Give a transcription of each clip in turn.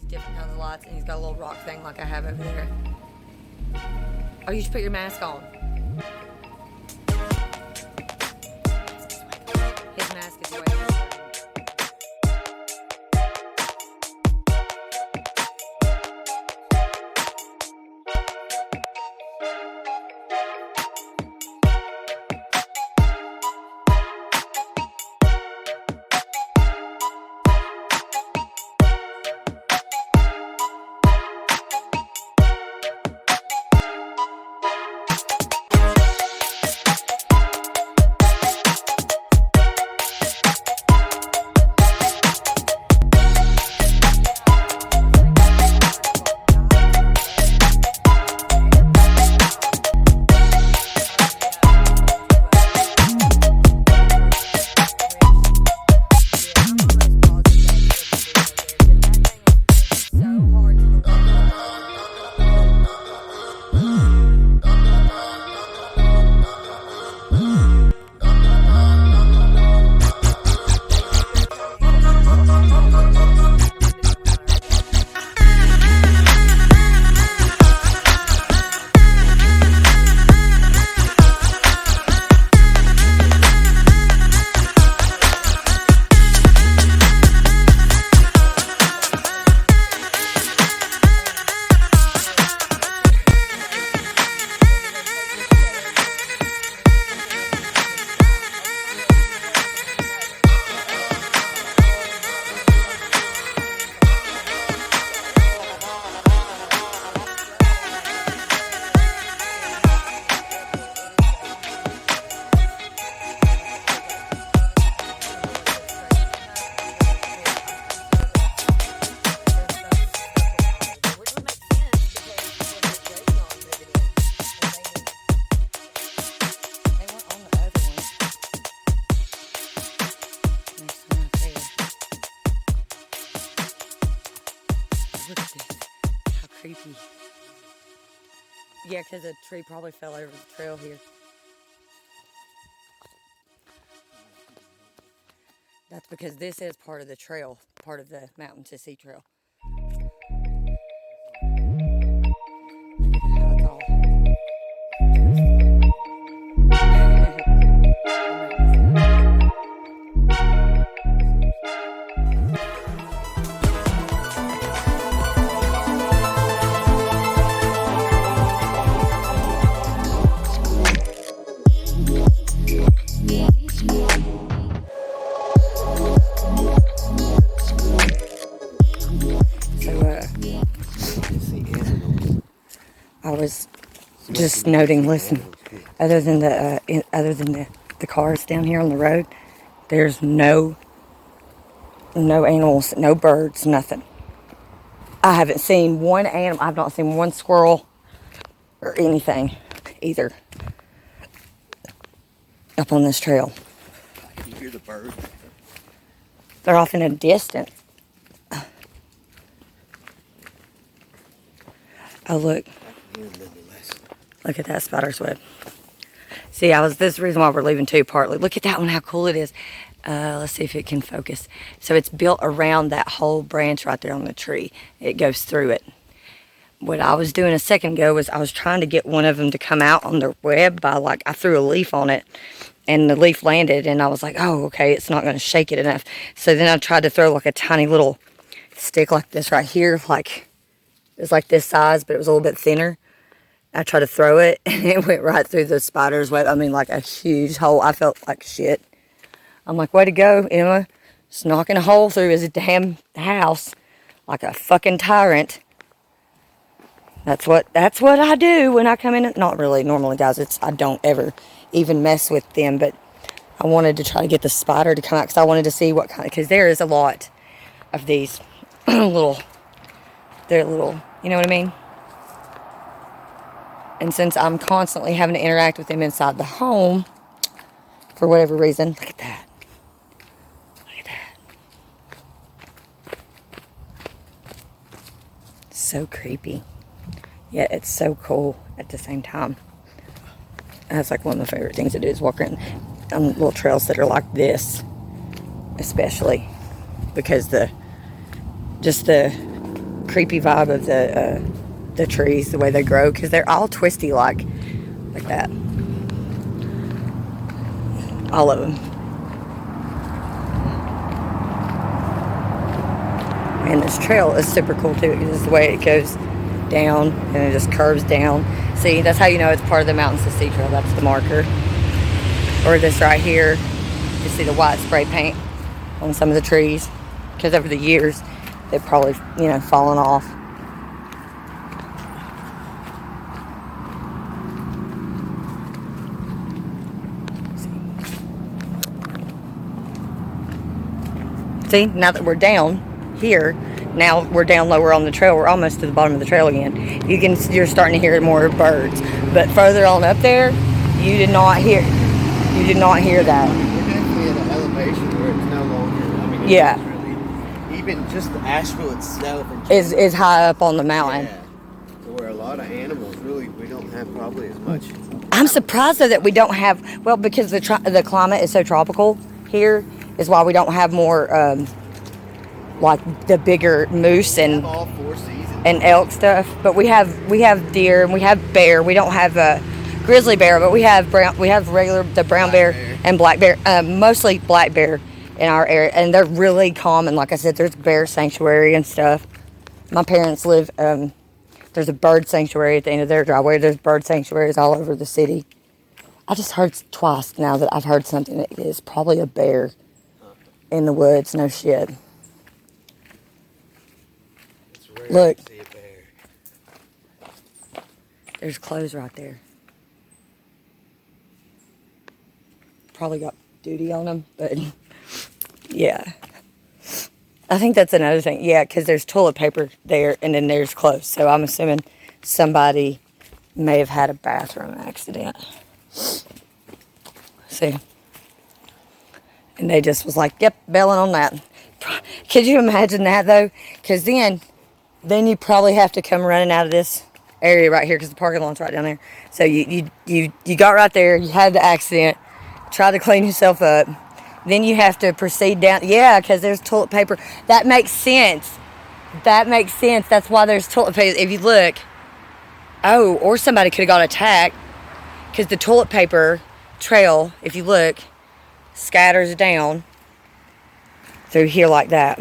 these different kinds of lights, and he's got a little rock thing like I have over there. Oh, you should put your mask on. His mask is way better. Look at this. How creepy. Yeah, because a tree probably fell over the trail here. That's because this is part of the trail, part of the Mountain to Sea Trail. How it's all I was just noting, listen, other than the cars down here on the road, there's no animals, no birds, nothing. I haven't seen one animal. I've not seen one squirrel or anything either up on this trail. You hear the birds? They're off in a distance. Oh, look. Look at that spider's web. See, this is the reason why we're leaving too, partly. Look at that one, how cool it is. Let's see if it can focus. So it's built around that whole branch right there on the tree. It goes through it. What I was doing a second ago was I was trying to get one of them to come out on their web by, like, I threw a leaf on it and the leaf landed and I was like, oh, okay, it's not going to shake it enough. So then I tried to throw like a tiny little stick like this right here, like it was like this size, but it was a little bit thinner. I tried to throw it, and it went right through the spider's web. I mean, like a huge hole. I felt like shit. I'm like, way to go, Emma. Just knocking a hole through his damn house like a fucking tyrant. That's what I do when I come in. Not really, normally, guys. I don't ever even mess with them, but I wanted to try to get the spider to come out because I wanted to see what kind of, because there is a lot of these little, you know what I mean? And since I'm constantly having to interact with them inside the home, for whatever reason, look at that. Look at that. So creepy. Yet it's so cool at the same time. That's like one of my favorite things to do is walk around on little trails that are like this, especially because the creepy vibe of the trees, the way they grow, because they're all twisty like that. All of them. And this trail is super cool too, because it's the way it goes down and it just curves down. See, that's how you know it's part of the Mountains to Sea Trail. That's the marker. Or this right here, you see the white spray paint on some of the trees, because over the years they've probably, you know, fallen off. See, now that we're down here, now we're down lower on the trail. We're almost to the bottom of the trail again. You're starting to hear more birds, but further on up there, you did not hear that. We're definitely at an elevation where it's no longer. I mean, Yeah. Really, even just Asheville itself is high up on the mountain. Yeah. So where a lot of animals really we don't have probably as much. I'm surprised though that we don't have, well, because the climate is so tropical here, is why we don't have more like the bigger moose and all 4 seasons and elk stuff. But we have deer and we have bear. We don't have a grizzly bear, but we have regular brown bear and black bear, mostly black bear in our area, and they're really common. Like I said, there's bear sanctuary and stuff. My parents live. There's a bird sanctuary at the end of their driveway. There's bird sanctuaries all over the city. I just heard twice now that I've heard something that is probably a bear in the woods. No shit. It's rare Look. to see a bear. There's clothes right there. Probably got duty on them, but yeah. I think that's another thing. Yeah, because there's toilet paper there and then there's clothes. So I'm assuming somebody may have had a bathroom accident. See? And they just was like, yep, bailing on that. Could you imagine that though? Because then you probably have to come running out of this area right here because the parking lot's right down there. So you got right there, you had the accident, tried to clean yourself up. Then you have to proceed down. Yeah, because there's toilet paper. That makes sense. That's why there's toilet paper. If you look, oh, or somebody could have got attacked because the toilet paper trail, if you look, scatters down through here like that.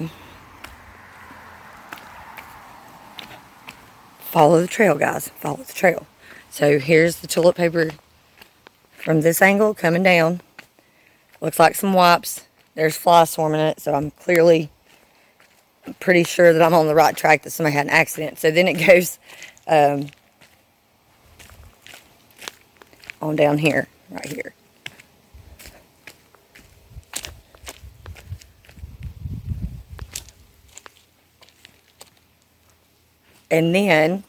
Follow the trail, guys. Follow the trail. So here's the toilet paper from this angle coming down. Looks like some wipes. There's flies swarming in it, so I'm pretty sure that I'm on the right track, that somebody had an accident. So then it goes on down here, right here. And then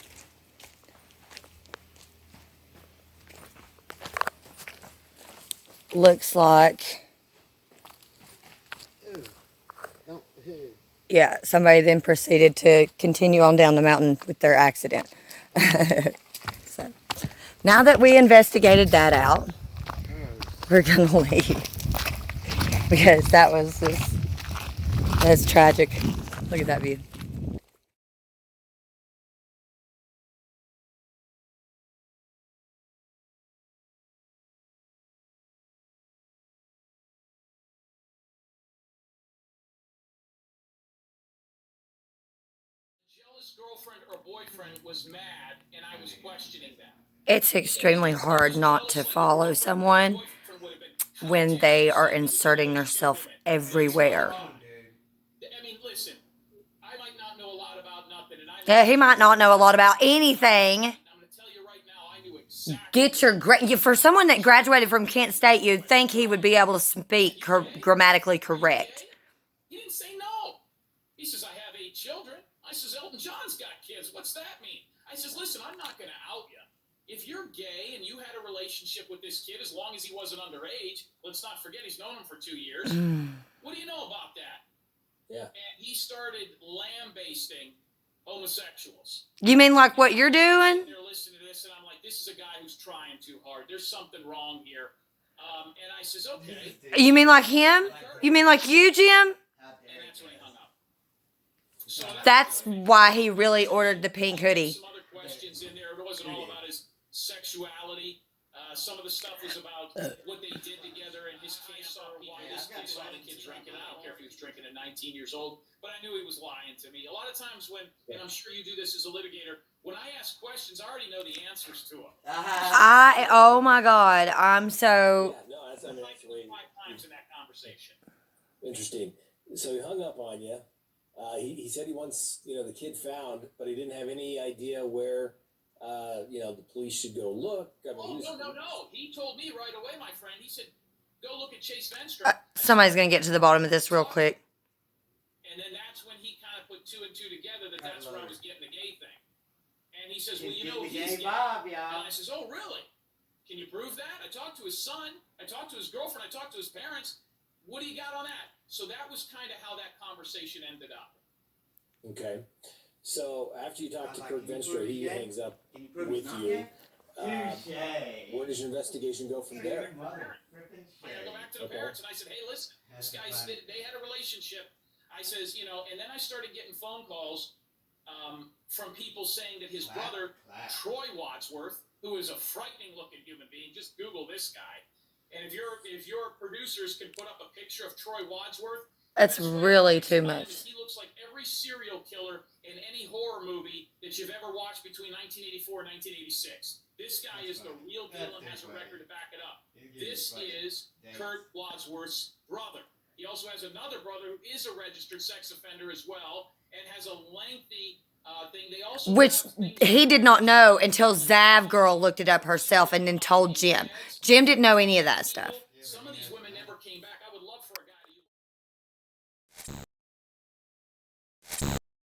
looks like, yeah, somebody then proceeded to continue on down the mountain with their accident. So now that we investigated that out, we're gonna leave because that's tragic. Look at that view. Girlfriend or boyfriend was mad and I was questioning them. It's extremely hard not to follow someone when they are inserting themselves everywhere. I mean, listen, I might not know a lot about nothing, and Yeah, he might not know a lot about anything. I'm going to tell you right now, I knew exactly. For someone that graduated from Kent State, you'd think he would be able to speak grammatically correct. He didn't say no. He says, I have 8 children. I says, Elton John's got kids. What's that mean? I says, listen, I'm not going to out you. If you're gay and you had a relationship with this kid, as long as he wasn't underage, let's not forget he's known him for 2 years. What do you know about that? Yeah. And he started lambasting homosexuals. You mean like what you're doing? They're listening to this, and I'm like, this is a guy who's trying too hard. There's something wrong here. And I says, okay. You mean like him? You mean like you, Jim? And that's when he hung up. So That's why he really ordered the pink hoodie. Some other questions in there. It wasn't all about his sexuality. Some of the stuff was about what they did together in his case. They saw the kid drinking. I don't care if he was drinking at 19 years old, but I knew he was lying to me. A lot of times when, and I'm sure you do this as a litigator, when I ask questions, I already know the answers to them. Oh my God, I'm so. Yeah, no, that's, I mean, that's the way. 5 times in that conversation. Interesting. So he hung up on you. He said he wants, the kid found, but he didn't have any idea where, the police should go look. I mean, No. He told me right away, my friend. He said, go look at Chase Venstrom. Somebody's gonna get to the bottom of this real quick. And then that's when he kind of put 2 and 2 together that's where I was getting the gay thing. And he says, well, he's gay. And I says, oh, really? Can you prove that? I talked to his son. I talked to his girlfriend. I talked to his parents. What do you got on that? So that was kind of how that conversation ended up. Okay. So after you talk to Kurt Venstra, he hangs up with you. Where does your investigation go from there? I got to go back to the parents, and I said, hey, listen, this guy's, they had a relationship. I says, and then I started getting phone calls from people saying that his brother, Troy Wadsworth, who is a frightening-looking human being, just Google this guy. And if your producers can put up a picture of Troy Wadsworth, That's really too much. He looks like every serial killer in any horror movie that you've ever watched between 1984 and 1986. This guy is the real deal and has a record to back it up. This is Kurt Wadsworth's brother. He also has another brother who is a registered sex offender as well and has a lengthy thing. They also Which he did not know until Zav girl looked it up herself and then told Jim. Jim didn't know any of that stuff.